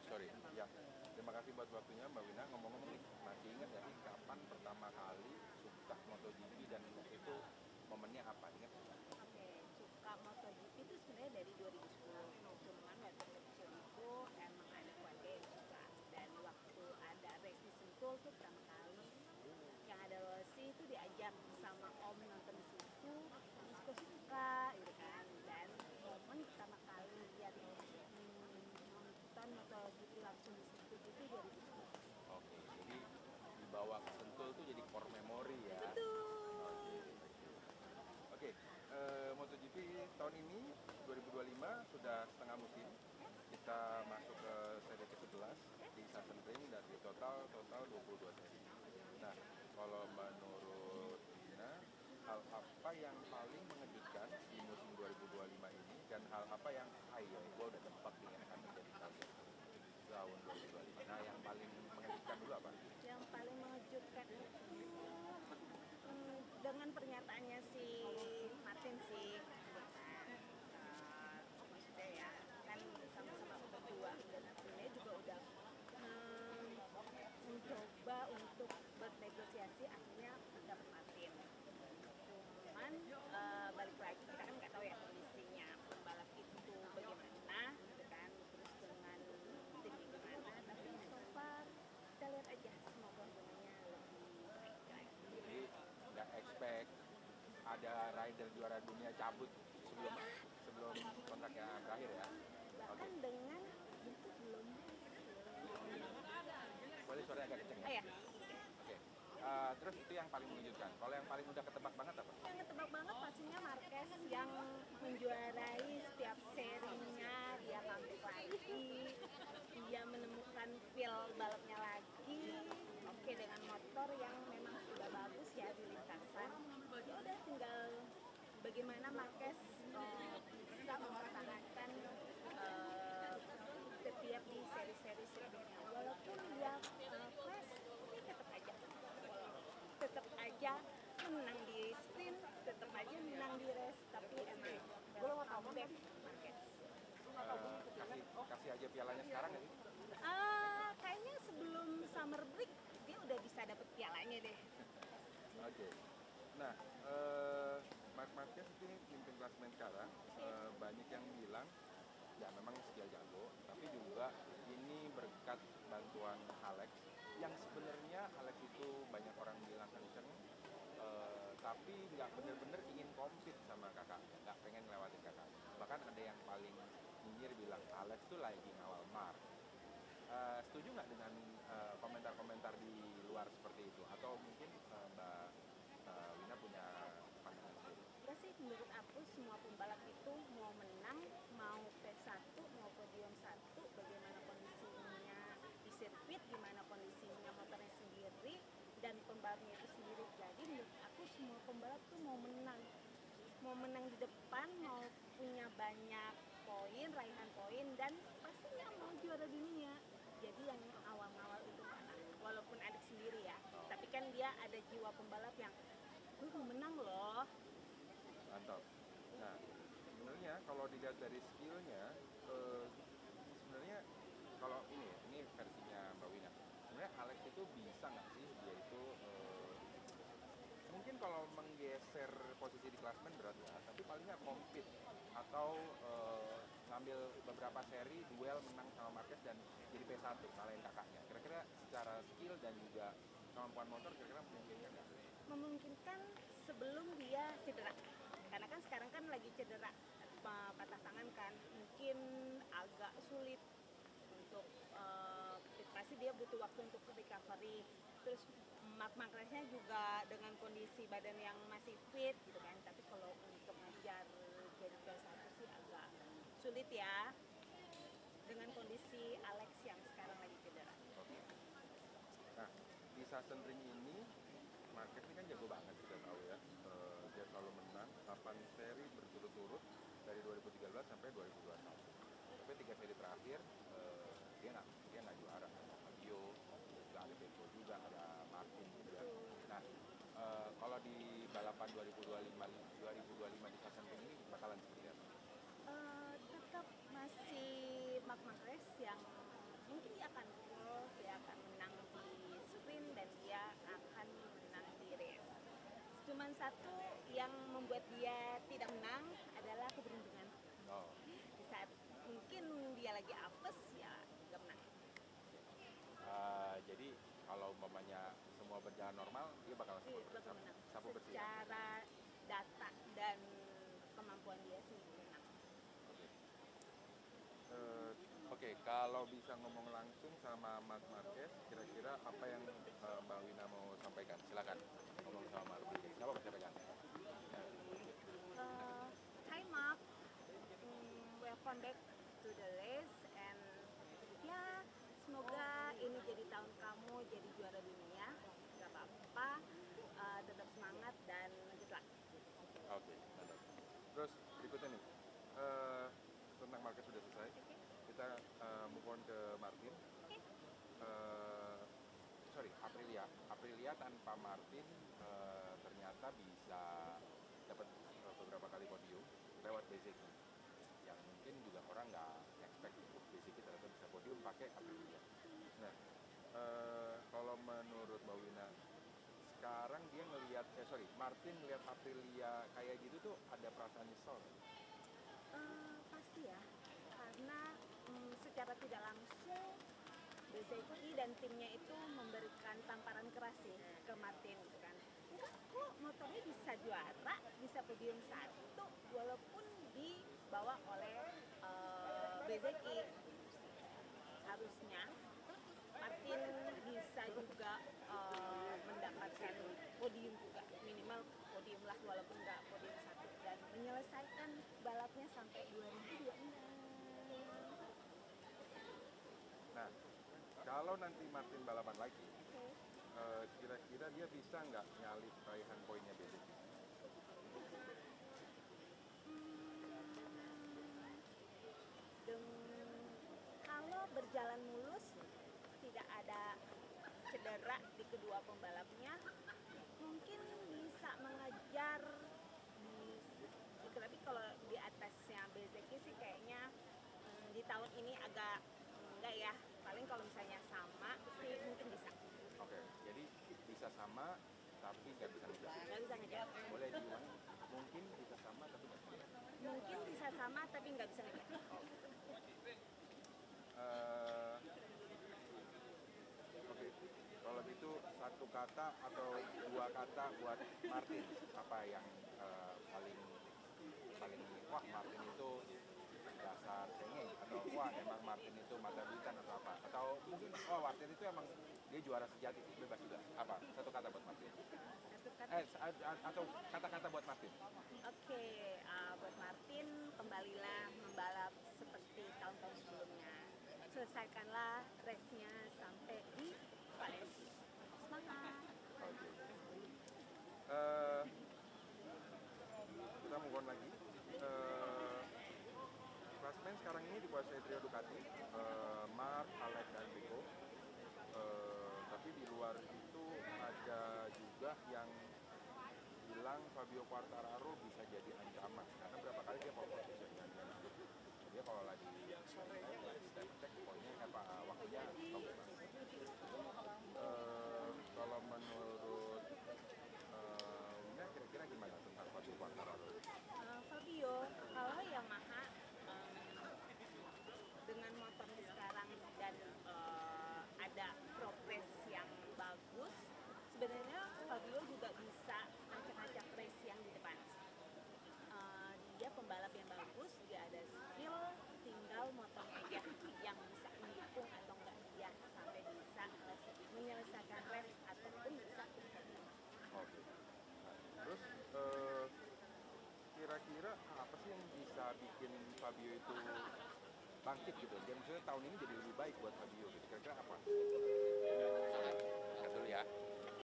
sorry. Ya, terima kasih buat waktunya Mbak Wina. Ngomong-ngomong nih, masih ingat nggak sih kapan pertama kali suka MotoGP dan waktu itu momennya apa? Ingat nggak? Oke, suka MotoGP itu sebenarnya dari 2010. Cuman waktu kecil itu emang ada keluarga yang suka. Dan waktu ada race di Sentul tuh pertama kali yang ada Rossi itu diajak sama Om nonton di situ, terus gue suka gitu kan. Dan momen pertama kali lihat nonton MotoGP langsung di situ itu 2010. Oke, jadi dibawa ke Sentul tuh jadi core memory ya. Betul. Oke, MotoGP tahun ini 2025 sudah setengah musim. Kita masuk ke seri ke-11 di Sachsenring dan di total 22 seri. Nah, kalau menurut Dina, hal apa yang paling mengejutkan di musim 2025 ini dan hal apa yang ayo gue udah tebak nih yang akan menjadi target tahun 2025. Nah, yang paling mengejutkan dulu apa? Yang paling mengejutkan itu dengan pernyataannya si Martin sih gitu kan. Maksudnya ya kan sama-sama berdua dan akhirnya juga udah mencoba untuk bernegosiasi akhirnya dapat Martin. Cuman balik lagi kita kan nggak tahu ya kondisinya pembalap itu bagaimana gitu kan, terus dengan timnya gimana, tapi so far kita lihat aja semoga hubungannya lebih baik lagi. Jadi nggak expect ada rider juara dunia cabut sebelum sebelum kontraknya berakhir ya. Bahkan dengan itu belum Boleh suaranya agak kenceng ya? ya Oke. Terus itu yang paling mengejutkan. Kalau yang paling udah ketebak banget apa? yang ketebak banget pastinya Marquez yang menjuarai setiap serinya, dia comeback lagi, dia menemukan feel balapnya lagi, oke dengan motor yang memang sudah bagus ya di lintasan. Ya udah tinggal bagaimana Marquez bisa mempertahankan setiap di seri-seri sebelumnya. Walaupun dia crash, tetap aja menang di sprint, tetap aja menang di race, tapi emang comeback Marquez. Kasih aja pialanya sekarang nggak sih? Kayaknya sebelum summer break dia udah bisa dapet pialanya deh. Oke. Nah, Marc Marquez itu pimpin klasemen sekarang. Banyak yang bilang ya memang skill jago, tapi juga ini berkat bantuan Alex yang sebenarnya Alex itu banyak orang bilang kenceng, tapi nggak bener-bener ingin compete sama kakaknya, nggak pengen lewatin kakaknya. Bahkan ada yang paling nyinyir bilang Alex tuh lagi ngawal Mark. Setuju nggak dengan komentar-komentar di luar seperti itu? Atau mungkin Mbak Wina punya pandangan sendiri? Ya sih menurut aku semua pembalap itu mau menang, mau P1, mau podium 1, bagaimana kondisinya di sirkuit, gimana kondisinya motornya sendiri dan pembalapnya itu sendiri. Jadi menurut aku semua pembalap tuh mau menang di depan, mau punya banyak poin, raihan poin, dan pastinya mau juara dunia. Jadi yang awal-awal itu kalah, walaupun adik sendiri ya, tapi kan dia ada jiwa pembalap yang gue mau menang loh. Mantap. Nah, sebenarnya kalau dilihat dari skillnya, sebenarnya kalau ini versinya Mbak Wina. Sebenarnya Alex itu bisa nggak sih dia itu mungkin kalau menggeser posisi di klasemen berat ya, tapi paling nggak compete atau ngambil beberapa seri duel menang sama Marquez dan jadi P1 ngalahin kakaknya. Kira-kira secara skill dan juga kemampuan motor kira-kira memungkinkan nggak? Memungkinkan sebelum dia cedera, karena kan sekarang kan lagi cedera patah tangan kan, mungkin agak sulit untuk pasti dia butuh waktu untuk recovery. Terus Marqueznya juga dengan kondisi badan yang masih fit gitu kan, tapi kalau untuk ngejar jadi P1 sih agak sulit ya dengan kondisi Alex yang sekarang lagi cedera. Oke. Nah, di Sachsenring ini Marquez ini kan jago banget kita tahu ya. Dia selalu menang 8 seri berturut-turut dari 2013 sampai 2021. Tapi 3 seri terakhir dia nggak juara. Ada Fabio, juga ada Pecco juga, ada Martin gitu ya. Nah, kalau di balapan 2025 di Sachsenring ini bakalan seperti apa? Tetap masih Marquez yang akan pole, dia akan menang di sprint, dan dia akan menang di race. Cuman satu yang membuat dia tidak menang adalah keberuntungan. Oh, Di saat mungkin dia lagi apes, ya nggak menang. jadi kalau umpamanya semua berjalan normal, dia bakal Bakal menang. sapu bersih. Secara data dan kemampuan dia sih menang. Oke. Oke, kalau bisa ngomong langsung sama Marc Marquez, kira-kira apa yang Mbak Wina mau sampaikan? Silakan ngomong sama Marc Marquez. Siapa mau sampaikan? Ya. Hi Mark, welcome back to the race, and ya semoga ini jadi tahun kamu jadi juara dunia. Gak apa-apa, tetap semangat dan good luck. Oke, mantap. Terus berikutnya nih, tentang Marquez sudah selesai. Kita move on ke Martin. Aprilia tanpa Martin ternyata bisa dapat beberapa kali podium lewat Bezzecchi, yang mungkin juga orang nggak expect Bezzecchi ternyata bisa podium pakai Aprilia. Nah, kalau menurut Mbak Wina, sekarang dia Martin ngelihat Aprilia kayak gitu tuh ada perasaan nyesel nggak? Pasti ya, karena secara tidak langsung Bezzecchi dan timnya itu memberikan tamparan keras sih ke Martin gitu kan. Enggak kok, motornya bisa juara, bisa podium 1 walaupun dibawa oleh Bezzecchi. Harusnya Martin bisa juga mendapatkan podium juga, minimal podium lah walaupun nggak podium 1, dan menyelesaikan balapnya sampai 2026. Nah, kalau nanti Martin balapan lagi, kira-kira dia bisa nggak nyalip raihan poinnya Bezzecchi? Kalau berjalan mulus, tidak ada cedera di kedua pembalapnya, mungkin bisa mengejar tapi kalau di atasnya Bezzecchi sih kayaknya di tahun ini agak enggak ya. Paling kalau misalnya sama sih mungkin bisa. Oke, jadi bisa sama tapi nggak bisa ngejar. Nggak bisa ngejar. Boleh diulang? Mungkin bisa sama tapi nggak bisa ngejar. Mungkin bisa sama tapi nggak bisa ngejar. Oke, kalau gitu satu kata atau dua kata buat Martin, apa yang paling wah Martin itu dasar cengeng, atau wah emang Martin itu mata duitan, atau apa, atau mungkin wah Martin itu emang dia juara sejati, bebas juga, apa satu kata buat Martin? Satu kata. Atau kata-kata buat Martin? Oke, buat Martin, kembalilah membalap seperti tahun-tahun sebelumnya. Selesaikanlah race-nya sampai di Valencia. Semangat! Oke. Kita move on lagi. Klasemen sekarang ini dikuasai trio Ducati, Marc, Alex, dan Rico. Tapi di luar itu ada juga yang bilang Fabio Quartararo bisa jadi ancaman, karena berapa kali dia pole position kan. Dia kalau lagi step check poinnya waktunya bagus banget. Kalau menurut Wina, kira-kira gimana tentang Fabio Quartararo? Fabio, kalau Yamaha dengan motornya sekarang dan ada progres yang bagus, sebenarnya Fabio juga bisa ngacak-ngacak race yang di depan. Dia pembalap yang bagus, dia ada skill, tinggal motor aja yang bisa mendukung atau enggak dia sampai bisa menyelesaikan race ataupun bisa podium. Oke. Terus kira-kira apa sih yang bisa bikin Fabio itu bangkit gitu? Dia maksudnya tahun ini jadi lebih baik buat Fabio gitu. Kira-kira apa? Lihat dulu ya.